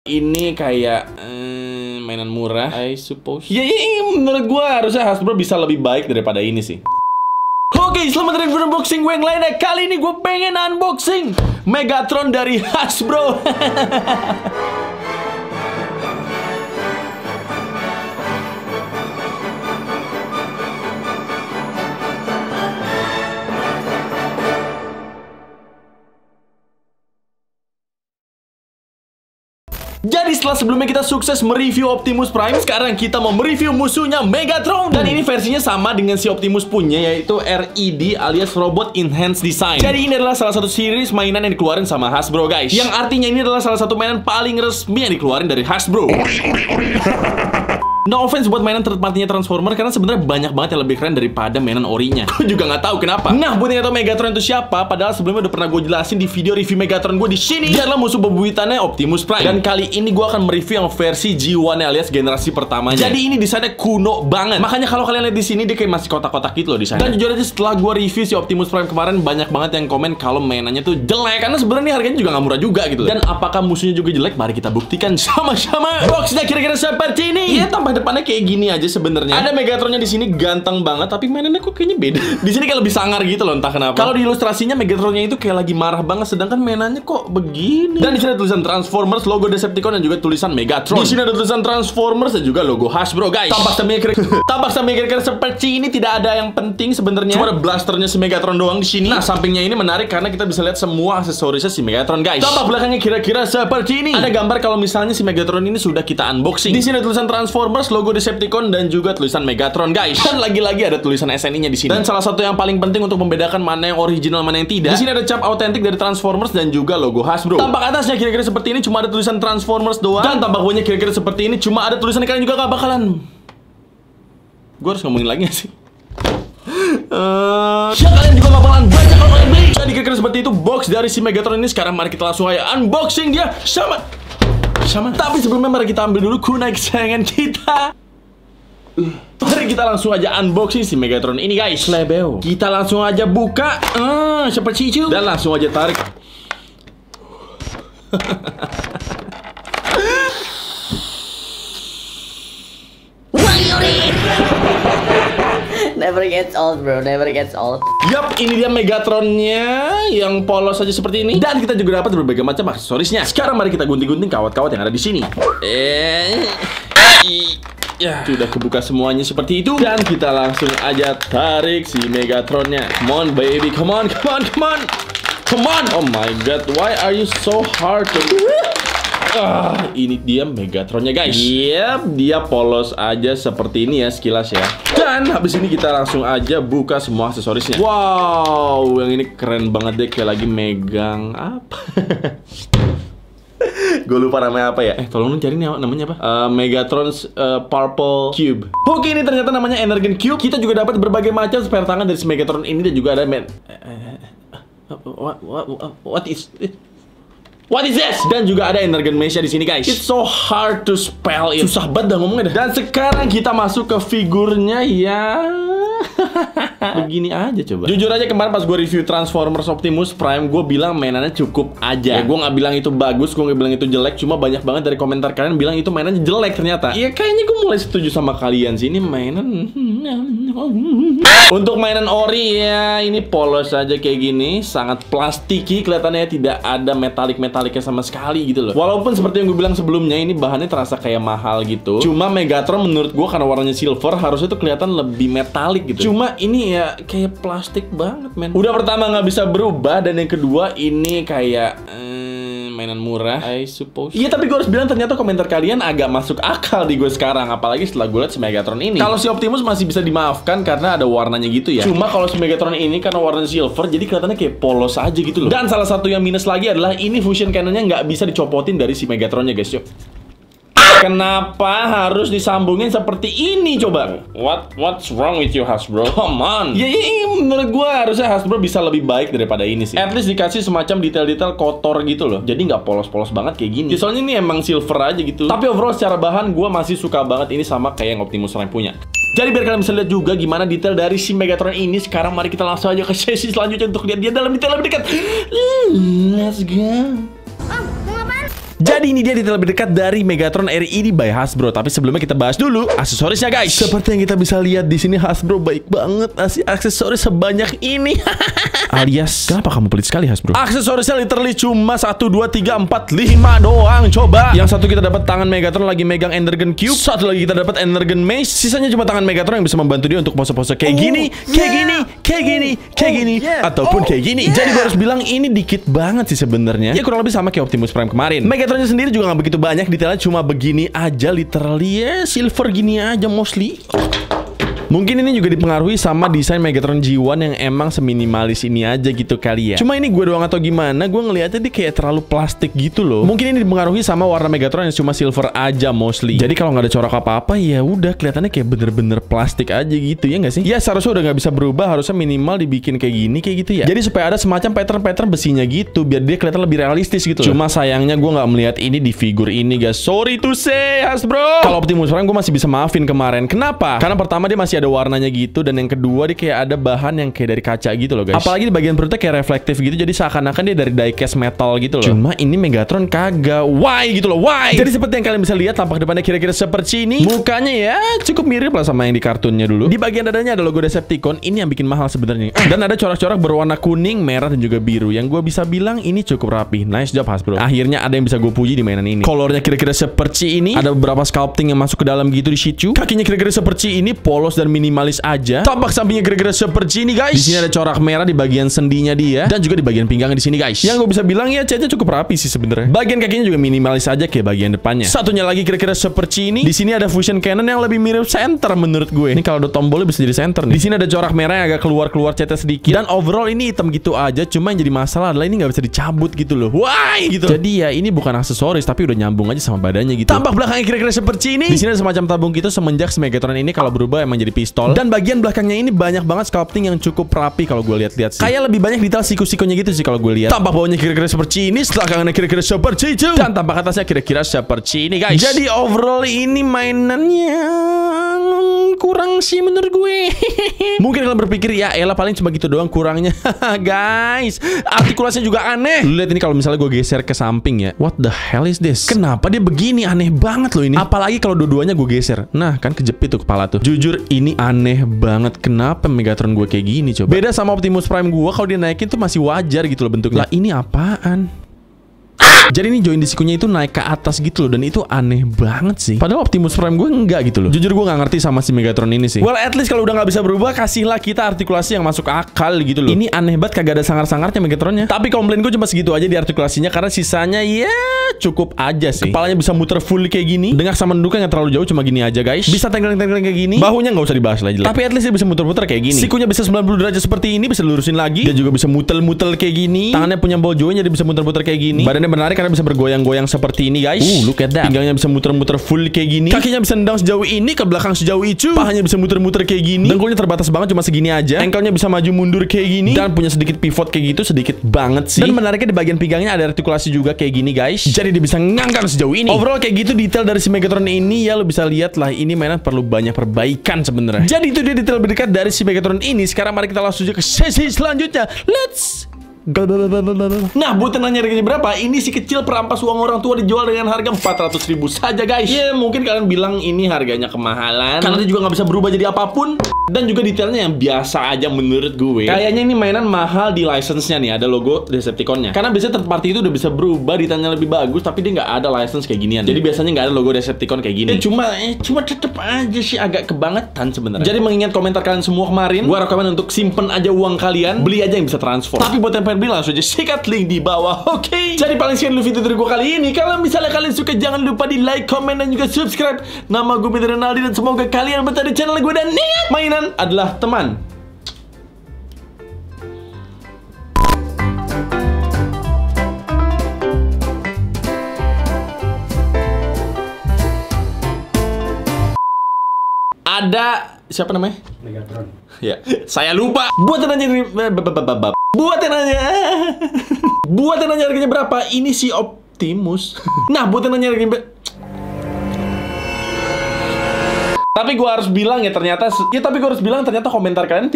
Ini kayak mainan murah, I suppose. Ya, menurut gua harusnya Hasbro bisa lebih baik daripada ini sih. Oke, selamat datang di unboxing gue yang lainnya. Kali ini gue pengen unboxing Megatron dari Hasbro. Jadi setelah sebelumnya kita sukses mereview Optimus Prime, sekarang kita mau mereview musuhnya Megatron. Dan ini versinya sama dengan si Optimus punya, yaitu RED alias Robot Enhanced Design. Jadi ini adalah salah satu series mainan yang dikeluarin sama Hasbro, guys. Yang artinya ini adalah salah satu mainan paling resmi yang dikeluarin dari Hasbro. No offense buat mainan third party-nya Transformer, karena sebenarnya banyak banget yang lebih keren daripada mainan orinya. Gue juga nggak tahu kenapa. Nah, buat yang nggak tahu Megatron itu siapa, padahal sebelumnya udah pernah gue jelasin di video review Megatron gue di sini. Dia adalah musuh bebuyutannya Optimus Prime. Dan kali ini gue akan mereview yang versi G1 alias generasi pertamanya. Jadi ini desainnya kuno banget. Makanya kalau kalian lihat di sini dia kayak masih kotak-kotak gitu loh desainnya. Dan jujur aja setelah gue review si Optimus Prime kemarin, banyak banget yang komen kalau mainannya tuh jelek, karena sebenarnya harganya juga nggak murah juga gitu. Dan apakah musuhnya juga jelek? Mari kita buktikan sama-sama. Boxnya kira-kira seperti ini. Iya, tampak depannya kayak gini aja sebenarnya. Ada Megatronnya di sini ganteng banget, tapi mainannya kok kayaknya beda. Di sini kayak lebih sangar gitu loh, entah kenapa. Kalau di ilustrasinya Megatronnya itu kayak lagi marah banget, sedangkan mainannya kok begini. Dan di sini ada tulisan Transformers, logo Decepticon, dan juga tulisan Megatron. Di sini ada tulisan Transformers dan juga logo Hasbro, guys. Tampak sama kira-kira seperti ini, tidak ada yang penting sebenarnya. Cuma ada blasternya si Megatron doang di sini. Nah, sampingnya ini menarik karena kita bisa lihat semua aksesorisnya si Megatron, guys. Tampak belakangnya kira-kira seperti ini. Ada gambar kalau misalnya si Megatron ini sudah kita unboxing. Di sini ada tulisan Transformers, logo Decepticon, dan juga tulisan Megatron, guys. Dan lagi-lagi ada tulisan SNI-nya di sini. Dan salah satu yang paling penting untuk membedakan mana yang original, mana yang tidak. Di sini ada cap autentik dari Transformers dan juga logo Hasbro. Tampak atasnya kira-kira seperti ini, cuma ada tulisan Transformers doang. Dan tampak bawahnya kira-kira seperti ini, cuma ada tulisan. Kalian juga gak bakalan. Gue harus ngomongin lagi gak sih? Kalian juga gak bakalan baca kalau kalian beli. Jadi kira-kira seperti itu box dari si Megatron ini. Sekarang mari kita langsung aja unboxing dia sama. Tapi sebelumnya mari kita ambil dulu kunai kesayangan kita. Mari kita langsung aja unboxing si Megatron ini, guys. Lebeo. Kita langsung aja buka seperti itu. Dan langsung aja tarik. Never gets old, bro. Never gets old. Yup, ini dia Megatronnya yang polos aja seperti ini. Dan kita juga dapat berbagai macam aksesorisnya. Sekarang mari kita gunting-gunting kawat-kawat yang ada di sini. Ya, sudah kebuka semuanya seperti itu. Dan kita langsung aja tarik si Megatronnya. Come on, baby. Come on, come on, come on. Come on. Oh my god, why are you so hard to... ini dia Megatronnya, guys. Yep, dia polos aja seperti ini ya sekilas ya. Dan habis ini kita langsung aja buka semua aksesorisnya. Wow, yang ini keren banget deh, kayak lagi megang apa? Gue lupa namanya apa ya. Tolong cari namanya apa? Megatron's Purple Cube. Oke, ini ternyata namanya Energon Cube. Kita juga dapat berbagai macam spare tangan dari si Megatron ini, dan juga ada What is this? Dan juga ada Energon Mesh-nya di sini, guys. It's so hard to spell it. Susah banget dah ngomongnya dah. Dan sekarang kita masuk ke figurnya ya. Begini aja coba. Jujur aja kemarin pas gue review Transformers Optimus Prime, gue bilang mainannya cukup aja. Ya, gue nggak bilang itu bagus, gue nggak bilang itu jelek. Cuma banyak banget dari komentar kalian bilang itu mainannya jelek ternyata. Iya, kayaknya gue mulai setuju sama kalian sih. Ini mainan untuk mainan ori ya, ini polos aja kayak gini. Sangat plastiki, kelihatannya tidak ada metaliknya sama sekali gitu loh. Walaupun seperti yang gue bilang sebelumnya, ini bahannya terasa kayak mahal gitu. Cuma Megatron menurut gue karena warnanya silver, harusnya tuh kelihatan lebih metalik gitu. Cuma ini ya kayak plastik banget, men. Udah pertama nggak bisa berubah, dan yang kedua ini kayak mainan murah, I suppose. Iya, tapi gue harus bilang ternyata komentar kalian agak masuk akal di gue sekarang, apalagi setelah gue lihat si Megatron ini. Kalau si Optimus masih bisa dimaafkan karena ada warnanya gitu ya. Cuma kalau si Megatron ini karena warnanya silver, jadi kelihatannya kayak polos aja gitu loh. Dan salah satu yang minus lagi adalah ini fusion cannonnya nggak bisa dicopotin dari si Megatronnya, guys. Yuk. Kenapa harus disambungin seperti ini coba? What's wrong with you, Hasbro? Come on. Ya, menurut gue harusnya Hasbro bisa lebih baik daripada ini sih. At least dikasih semacam detail-detail kotor gitu loh. Jadi nggak polos-polos banget kayak gini. Ya, soalnya ini emang silver aja gitu. Tapi overall secara bahan gue masih suka banget ini sama kayak yang Optimus Prime punya. Jadi biar kalian bisa lihat juga gimana detail dari si Megatron ini, sekarang mari kita langsung aja ke sesi selanjutnya untuk lihat dia dalam detail lebih dekat. Let's go. Mau ngapain? Jadi ini dia detail lebih dekat dari Megatron RI by Hasbro. Tapi sebelumnya kita bahas dulu aksesorisnya guys. Seperti yang kita bisa lihat di sini, Hasbro baik banget ngasih aksesoris sebanyak ini. Alias, kenapa kamu pelit sekali Hasbro? Aksesorisnya literally cuma 1, 2, 3, 4, 5 doang. Coba. Yang satu kita dapat tangan Megatron lagi megang Energon Cube. Satu lagi kita dapat Energon Mace. Sisanya cuma tangan Megatron yang bisa membantu dia untuk pose-pose kayak gini, kayak gini, kayak gini, kayak gini, ataupun kayak gini. Jadi gue harus bilang ini dikit banget sih sebenarnya. Ya kurang lebih sama kayak Optimus Prime kemarin. Megatronnya sendiri juga nggak begitu banyak, detailnya cuma begini aja, literally ya silver gini aja mostly. Mungkin ini juga dipengaruhi sama desain Megatron G1 yang emang seminimalis ini aja gitu kali ya. Cuma ini gue doang atau gimana, gue ngeliatnya dia kayak terlalu plastik gitu loh. Mungkin ini dipengaruhi sama warna Megatron yang cuma silver aja mostly. Jadi kalau nggak ada corak apa-apa ya udah kelihatannya kayak bener-bener plastik aja gitu ya nggak sih? Ya seharusnya udah nggak bisa berubah, harusnya minimal dibikin kayak gini kayak gitu ya. Jadi supaya ada semacam pattern-pattern besinya gitu biar dia kelihatan lebih realistis gitu. Cuma sayangnya gue nggak melihat ini di figur ini guys. Sorry to say Hasbro. Kalau Optimus Prime gue masih bisa maafin kemarin. Kenapa? Karena pertama dia masih ada warnanya gitu, dan yang kedua dia kayak ada bahan yang kayak dari kaca gitu loh guys. Apalagi di bagian perutnya kayak reflektif gitu, jadi seakan-akan dia dari diecast metal gitu loh. Cuma ini Megatron kagak. Why gitu loh, why? Jadi seperti yang kalian bisa lihat, tampak depannya kira-kira seperti ini. Mukanya ya cukup mirip lah sama yang di kartunnya dulu. Di bagian dadanya ada logo Decepticon, ini yang bikin mahal sebenarnya. Dan ada corak-corak berwarna kuning, merah, dan juga biru. Yang gue bisa bilang ini cukup rapi. Nice job Hasbro. Akhirnya ada yang bisa gue puji di mainan ini. Kolornya kira-kira seperti ini. Ada beberapa sculpting yang masuk ke dalam gitu di situ. Kakinya kira-kira seperti ini, polos dan minimalis aja. Tampak sampingnya kira-kira seperti ini guys. Di sini ada corak merah di bagian sendinya dia, dan juga di bagian pinggangnya di sini guys. Yang gue bisa bilang ya catnya cukup rapi sih sebenarnya. Bagian kakinya juga minimalis aja kayak bagian depannya. Satunya lagi kira-kira seperti ini. Di sini ada fusion cannon yang lebih mirip center menurut gue. Ini kalau ada tombolnya bisa jadi center nih. Di sini ada corak merah yang agak keluar catnya sedikit. Dan overall ini hitam gitu aja. Cuma yang jadi masalah adalah ini nggak bisa dicabut gitu loh. Why gitu. Jadi ya ini bukan aksesoris tapi udah nyambung aja sama badannya gitu. Tampak belakangnya kira-kira seperti ini. Di sini ada semacam tabung gitu semenjak Megatron ini kalau berubah emang jadi pistol. Dan bagian belakangnya ini banyak banget sculpting yang cukup rapi kalau gue lihat-lihat sih. Kayak lebih banyak detail siku-sikunya gitu sih kalau gue lihat. Tampak bawahnya kira-kira seperti ini, selangkangannya kira-kira seperti itu, dan tampak atasnya kira-kira seperti ini guys. Jadi overall ini mainannya kurang sih menurut gue. Mungkin kalian berpikir ya elah paling cuma gitu doang kurangnya. Guys, artikulasinya juga aneh. Lu lihat ini kalau misalnya gue geser ke samping ya. What the hell is this? Kenapa dia begini? Aneh banget loh ini. Apalagi kalau dua-duanya gue geser. Nah kan kejepit tuh kepala tuh. Jujur ini aneh banget. Kenapa Megatron gue kayak gini coba? Beda sama Optimus Prime gue, kalau dia naikin tuh masih wajar gitu loh bentuknya. Lah ini apaan? Jadi ini join di sikunya itu naik ke atas gitu loh, dan itu aneh banget sih. Padahal Optimus Prime gue enggak gitu loh. Jujur gue nggak ngerti sama si Megatron ini sih. Well at least kalau udah nggak bisa berubah, kasihlah kita artikulasi yang masuk akal gitu loh. Ini aneh banget, kagak ada sangar-sangarnya Megatronnya. Tapi komplain gue cuma segitu aja di artikulasinya, karena sisanya ya cukup aja sih. Kepalanya bisa muter full kayak gini. Dengar sama nunduknya nggak terlalu jauh, cuma gini aja guys. Bisa tenggeling-tenggeling kayak gini. Bahunya nggak usah dibahas lagi. Tapi at least dia bisa muter-muter kayak gini. Sikunya bisa 90 derajat seperti ini, bisa lurusin lagi. Dia juga bisa muter-muter kayak gini. Tangannya punya ball joint jadi bisa muter-muter kayak gini. Badannya menarik karena bisa bergoyang-goyang seperti ini guys. Look at that. Pinggangnya bisa muter-muter full kayak gini. Kakinya bisa nendang sejauh ini, ke belakang sejauh itu. Pahanya bisa muter-muter kayak gini. Dengkulnya terbatas banget cuma segini aja. Ankle-nya bisa maju mundur kayak gini. Dan punya sedikit pivot kayak gitu, sedikit banget sih. Dan menariknya di bagian pinggangnya ada artikulasi juga kayak gini guys. Jadi dia bisa ngangkat sejauh ini. Overall kayak gitu detail dari si Megatron ini ya lo bisa lihat lah, ini mainan perlu banyak perbaikan sebenarnya. Jadi itu dia detail berdekat dari si Megatron ini. Sekarang mari kita langsung ke sesi selanjutnya. Let's go. Nah, buat yang nanya harganya berapa, ini si kecil perampas uang orang tua dijual dengan harga 400.000 saja guys. Ya mungkin kalian bilang ini harganya kemahalan karena dia juga nggak bisa berubah jadi apapun, dan juga detailnya yang biasa aja menurut gue. Kayaknya ini mainan mahal di license-nya nih, ada logo Decepticon-nya. Karena biasanya third party itu udah bisa berubah, detailnya lebih bagus, tapi dia nggak ada license kayak ginian. Jadi biasanya nggak ada logo Decepticon kayak gini. Cuma tetep aja sih agak kebangetan sebenarnya. Jadi mengingat komentar kalian semua kemarin, gue rekomen untuk simpen aja uang kalian, beli aja yang bisa transfer. Tapi buat yang pengen beli langsung aja sikat link di bawah. Oke. Jadi paling sekian dulu video dari gue kali ini. Kalau misalnya kalian suka, jangan lupa di like, komen, dan juga subscribe. Nama gue Mr. Ronaldi, dan semoga kalian betah di channel gue. Dan ingat, mainan adalah teman. Ada siapa namanya? Megatron. Ya, saya lupa. Buat yang nanya harganya berapa? Ini si Optimus. Nah, buat yang nanya harganya tapi gue harus bilang ya ternyata komentar kalian